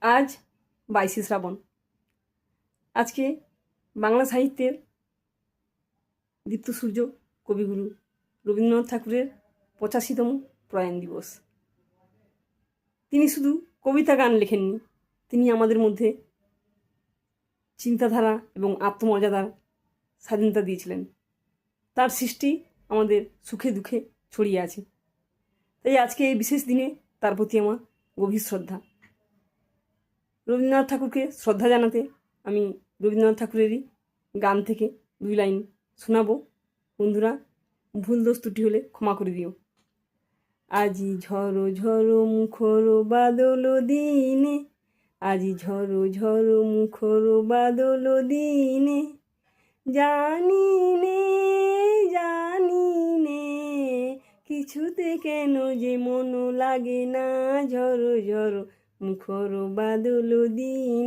আজ 22শে শ্রাবণ। আজকে বাংলা সাহিত্যের দীপ্ত সূর্য কবিগুরু রবীন্দ্রনাথ ঠাকুরের 85তম প্রয়াণ দিবস। তিনি শুধু কবিতা গান লেখেননি, তিনি আমাদের মধ্যে চিন্তাধারা এবং আত্মমর্যাদার স্বাধীনতা দিয়েছিলেন। তার সৃষ্টি আমাদের সুখে দুঃখে ছড়িয়ে আছে। তাই আজকে এই বিশেষ দিনে তার প্রতি আমার গভীর শ্রদ্ধা। রবীন্দ্রনাথ ঠাকুরকে শ্রদ্ধা জানাতে আমি রবীন্দ্রনাথ ঠাকুরেরই গান থেকে 2 লাইন শোনাবো। বন্ধুরা, ভুল দোষ ত্রুটি হলে ক্ষমা করে দিও। আজি ঝড়ো ঝড়ো মুখর বাদল দিনে, আজি ঝড়ো ঝড়ো মুখর বাদল দিনে, জানি নে জানি নে কিছুতে কেন যে মন লাগে না, ঝড়ো ঝড়ো মুখর বাদল দিনে।